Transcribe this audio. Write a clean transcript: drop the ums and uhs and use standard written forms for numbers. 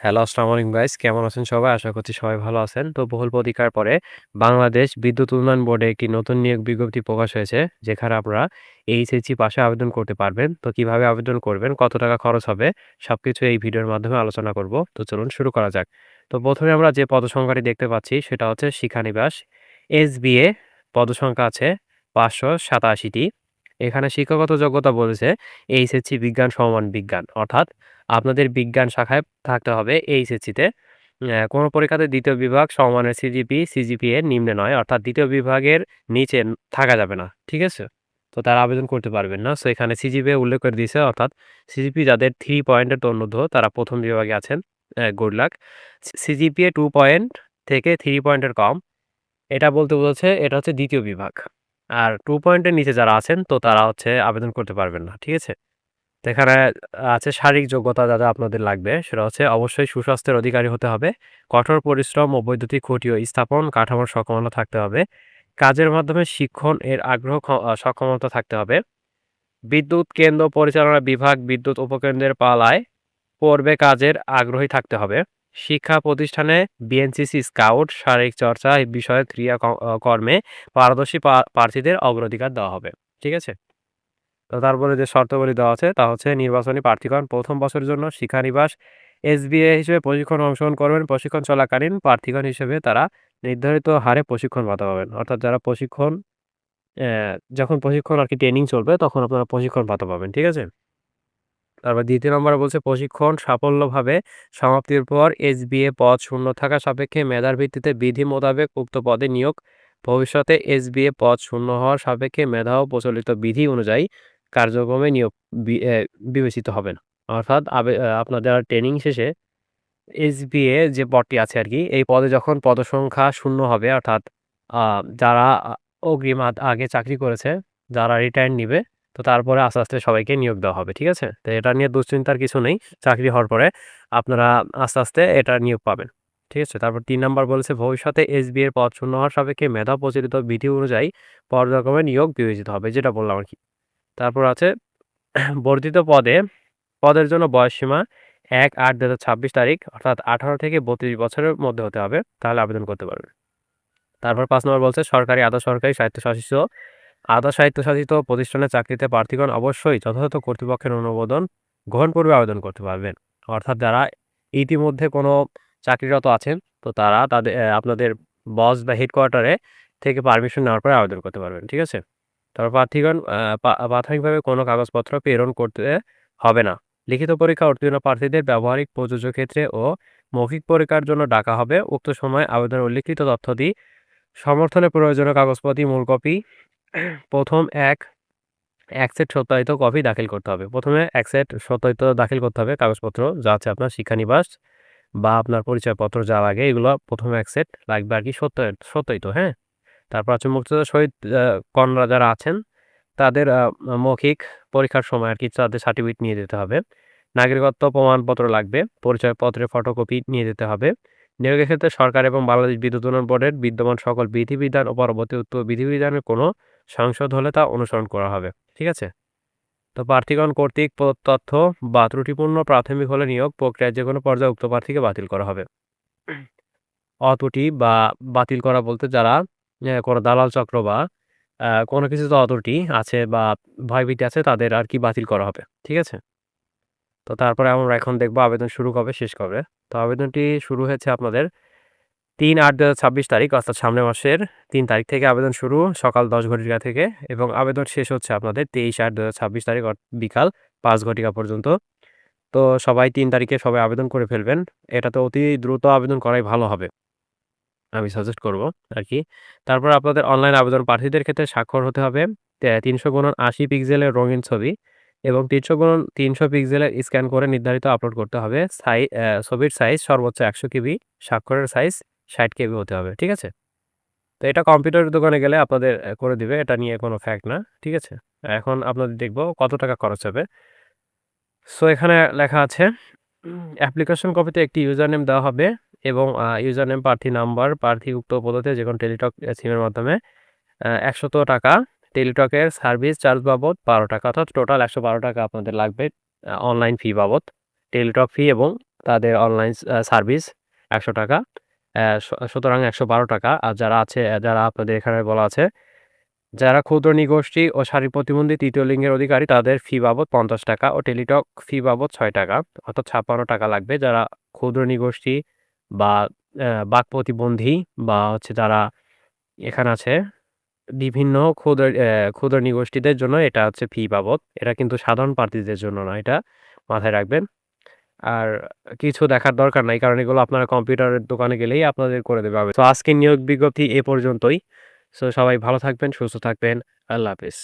Hello, আসসালামু আলাইকুম guys. কেমন আছেন সবাই? আশা করছি সবাই ভালো আছেন। তো বহুল প্রতীক্ষার পরে বাংলাদেশ বিদ্যুৎ উন্নয়ন বোর্ডে একটি নতুন নিয়োগ বিজ্ঞপ্তি প্রকাশ হয়েছে। যেখানে আপনারা এইচএসসি পাশে আবেদন করতে পারবেন। তো কিভাবে আবেদন করবেন, কত টাকা খরচ হবে, সবকিছু এই ভিডিওর মাধ্যমে আলোচনা করব। তো চলুন শুরু করা যাক। তো ১ম এ আমরা যে পদসংখ্যাটি দেখতে পাচ্ছি সেটা হচ্ছে শিক্ষানিবাস। এসবিএ পদসংখ্যা আছে ৫৮৭ টি। এখানে শিক্ষাগত যোগ্যতা বলেছে এইচএসসি বিজ্ঞান সমমান বিজ্ঞান। অর্থাৎ আপনাদের বিজ্ঞান শাখায় থাকতে হবে এইচএসসিতে। কোনো পরীক্ষাতে ২য় বিভাগ সমমানের সিজিপিএ নিম্নে নয়। অর্থাৎ ২য় বিভাগের নিচে থাকা যাবে না। ঠিক আছে? তো তারা আবেদন করতে পারবেন না। সো এখানে সিজিপিএ উল্লেখ করে দিয়েছে। অর্থাৎ সিজিপি যাদের ৩ পয়েন্টের তন্মধ্য তারা ১ম বিভাগে আছেন। Good luck. সিজিপিএ ২ পয়েন্ট থেকে ৩ পয়েন্টের কম। এটা বলতে বোঝাচ্ছে এটা হচ্ছে ২য় বিভাগ। আর ২ পয়েন্টের নিচে যারা আছেন তো তারা হচ্ছে আবেদন করতে পারবেন না। ঠিক আছে? তো এখানে আছে শারীরিক যোগ্যতা যা আপনাদের লাগবে সেটা হচ্ছে অবশ্যই সুস্বাস্থ্যের অধিকারী হতে হবে। কঠোর পরিশ্রম ও বৈদ্যুতিক খুঁটি ও স্থাপন কাঠামোর সক্ষমতা থাকতে হবে। কাজের মাধ্যমে শিক্ষণ এর আগ্রহ সক্ষমতা থাকতে হবে। বিদ্যুৎ কেন্দ্র পরিচালনা বিভাগ বিদ্যুৎ উপকেন্দ্রের পালায় পড়বে কাজের আগ্রহী থাকতে হবে। শিক্ষা প্রতিষ্ঠানে বিএনসিসি স্কাউট শারীরিক চর্চা বিষয়ক কর্মে পারদর্শী প্রার্থীদের অগ্রাধিকার দেওয়া হবে। ঠিক আছে? তো তারপরে যে শর্তাবলী দেওয়া আছে তা হচ্ছে নির্বাচনী প্রার্থীগণ ১ম বছরের জন্য শিক্ষানিবাস এসবিএ হিসেবে প্রশিক্ষণে অংশগ্রহণ করবেন। প্রশিক্ষণ চলাকালীন প্রার্থীগণ হিসেবে তারা নির্ধারিত হারে প্রশিক্ষণ ভাতা পাবেন। অর্থাৎ যারা প্রশিক্ষণ যখন প্রশিক্ষণ আরকি ট্রেনিং চলবে তখন আপনারা প্রশিক্ষণ ভাতা পাবেন। ঠিক আছে? তারপর ২য় নম্বরে বলছে প্রশিক্ষণ সাফল্যভাবে সমাপ্তির পর এসবিএ পদ শূন্য থাকা সাপেক্ষে মেধার ভিত্তিতে বিধি মোতাবেক উক্ত পদে নিয়োগ। ভবিষ্যতে এসবিএ পদ শূন্য হওয়ার সাপেক্ষে মেধা ও প্রচলিত বিধি অনুযায়ী কার্যক্রমে নিয়োগ বিবেচিত হবেন। অর্থাৎ আপনাদের ট্রেনিং শেষে এসবিএ যে পদটি আছে আরকি, এই পদে যখন পদসংখ্যা শূন্য হবে অর্থাৎ যারা অগ্রিম আগে চাকরি করেছে, যারা রিটায়ার্ড নিবে, তো তারপরে আস্তে, আস্তে সবাইকে নিয়োগ দেওয়া হবে। ঠিক আছে? তো এটা নিয়ে দুশ্চিন্তার কিছু নেই। চাকরি হওয়ার পরে আপনারা আস্তে, আস্তে এটা নিয়োগ পাবেন। ঠিক আছে? তারপর ৩ নাম্বার বলেছে ভবিষ্যতে এসবি এর পদ শূন্য হওয়ার সাপেক্ষে মেধা প্রচলিত বিধি অনুযায়ী পর্যায়ক্রমে নিয়োগ বিবেচিত হবে। যেটা বললাম আরকি। তারপর আছে বর্ধিত পদের জন্য বয়সসীমা ১/৮/২০২৬ তারিখ অর্থাৎ ১৮ থেকে ৩২ বছরের মধ্যে হতে হবে। তাহলে আবেদন করতে পারবেন। তারপর ৫ নম্বর বলছে সরকারি, আধা সরকারি, স্বায়ত্তশাসিত প্রতিষ্ঠানের চাকরিতে প্রার্থীগণ অবশ্যই যথাযথ কর্তৃপক্ষের অনুমোদন গ্রহণ পূর্বে আবেদন করতে পারবেন। অর্থাৎ যারা ইতিমধ্যে কোনো চাকরিরত আছেন তো তারা আপনাদের বস বা হেডকোয়ার্টারে থেকে পারমিশন নেওয়ার পরে আবেদন করতে পারবেন। ঠিক আছে? তারপর প্রার্থীগণ প্রাথমিকভাবে কোনো কাগজপত্র প্রেরণ করতে হবে না। লিখিত পরীক্ষা উত্তীর্ণ প্রার্থীদের ব্যবহারিক প্রযোজ্য ক্ষেত্রে ও মৌখিক পরীক্ষার জন্য ডাকা হবে। উক্ত সময় আবেদনের উল্লিখিত তথ্যাদি সমর্থনে প্রয়োজনীয় কাগজপাতি মূল কপি ১ম এক সেট সত্যায়িত কপি দাখিল করতে হবে। ১ম এ ১ সেট সত্যায়িত দাখিল করতে হবে কাগজপত্র যা আছে আপনার শিক্ষানিবাস বা আপনার পরিচয়পত্র যা লাগে এগুলো ১ম এ ১ সেট লাগবে আরকি সত্যায়িত, হ্যাঁ? তারপর হচ্ছে মুক্তিযোদ্ধা শহীদ কন্যা যারা আছেন তাদের মৌখিক পরীক্ষার সময় আরকি তাদের সার্টিফিকেট নিয়ে যেতে হবে। নাগরিকত্ব প্রমাণপত্র লাগবে। পরিচয়পত্রের ফটোকপি নিয়ে যেতে হবে। নিয়োগের ক্ষেত্রে সরকার এবং বাংলাদেশ বিদ্যুৎ উন্নয়ন বোর্ডের বিদ্যমান সকল বিধিবিধান ও পরবর্তী উক্ত বিধিবিধানের কোনো সংশোধন হলে তা অনুসরণ করা হবে। ঠিক আছে? তো প্রার্থীগণ কর্তৃক প্রদত্ত তথ্য বা ত্রুটিপূর্ণ প্রাথমিক হলে নিয়োগ প্রক্রিয়ার যেকোনো পর্যায়ে উক্ত প্রার্থীকে বাতিল করা হবে। অত্রুটি বা বাতিল করা বলতে যারা কোনো দালাল চক্র বা কোনো কিছুতে অত্রুটি আছে বা ভয়ভীতি আছে তাদের আরকি বাতিল করা হবে। ঠিক আছে? তো তারপরে আমরা এখন দেখব আবেদন শুরু কবে, শেষ কবে। তো আবেদনটি শুরু হয়েছে আপনাদের ৩/৮/২০২৬ তারিখ অর্থাৎ সামনের মাসের ৩ তারিখ থেকে আবেদন শুরু সকাল ১০ ঘটিকা থেকে এবং আবেদন শেষ হচ্ছে আপনাদের ২৩/৮/২০২৬ তারিখ বিকাল ৫ ঘটিকা পর্যন্ত। তো সবাই ৩ তারিখে সবাই আবেদন করে ফেলবেন। এটাতে অতি দ্রুত আবেদন করাই ভালো হবে। আমি সাজেস্ট করব আরকি। তারপর আপনাদের অনলাইন আবেদন প্রার্থীদের ক্ষেত্রে স্বাক্ষর হতে হবে ৩০০x৮০ পিক্সেলের রঙিন ছবি এবং ৩০০x৩০০ পিক্সেলের স্ক্যান করে নির্ধারিত আপলোড করতে হবে। ছবির সাইজ সর্বোচ্চ ১০০ কেবি, স্বাক্ষরের সাইজ ৬০ কেবি হতে হবে। ঠিক আছে? তো এটা কম্পিউটারের দোকানে গেলে আপনাদের করে দিবে। এটা নিয়ে কোনো ফ্যাক্ট না। ঠিক আছে? এখন আপনাদের দেখব কত টাকা খরচ হবে। সো এখানে লেখা আছে অ্যাপ্লিকেশন কপিতে একটি ইউজার নেম দেওয়া হবে এবং ইউজার নেম, প্রার্থী নাম্বার, প্রার্থী উক্ত পদতে যেকোনো টেলিটক সিমের মাধ্যমে ৳১০০ টেলিটকের সার্ভিস চার্জ বাবদ ৳১২ অর্থাৎ টোটাল ৳১১২ আপনাদের লাগবে অনলাইন ফি বাবদ। টেলিটক ফি এবং তাদের অনলাইন সার্ভিস ৳১০০ সুতরাং ৳১১২ আর যারা আপনাদের এখানে বলা আছে, যারা ক্ষুদ্র নিগোষ্ঠী ও শারীরিক প্রতিবন্ধী তৃতীয় লিঙ্গের অধিকারী তাদের ফি বাবদ ৳৫০ ও টেলিটক ফি বাবদ ৳৬ অর্থাৎ ৳৫৬ লাগবে। যারা ক্ষুদ্র নিগোষ্ঠী বা বাক প্রতিবন্ধী বা হচ্ছে যারা এখানে আছে বিভিন্ন ক্ষুদ্র নিগোষ্ঠীদের জন্য এটা হচ্ছে ফি বাবদ। এটা কিন্তু সাধারণ প্রার্থীদের জন্য না। এটা মাথায় রাখবেন। আর কিছু দেখার দরকার নাই। কারণ এগুলো আপনারা কম্পিউটারের দোকানে গেলেই আপনাদের করে দেবে তো আজকের নিয়োগ বিজ্ঞপ্তি এ পর্যন্তই। সবাই ভালো থাকবেন, সুস্থ থাকবেন। আল্লাহ হাফেজ।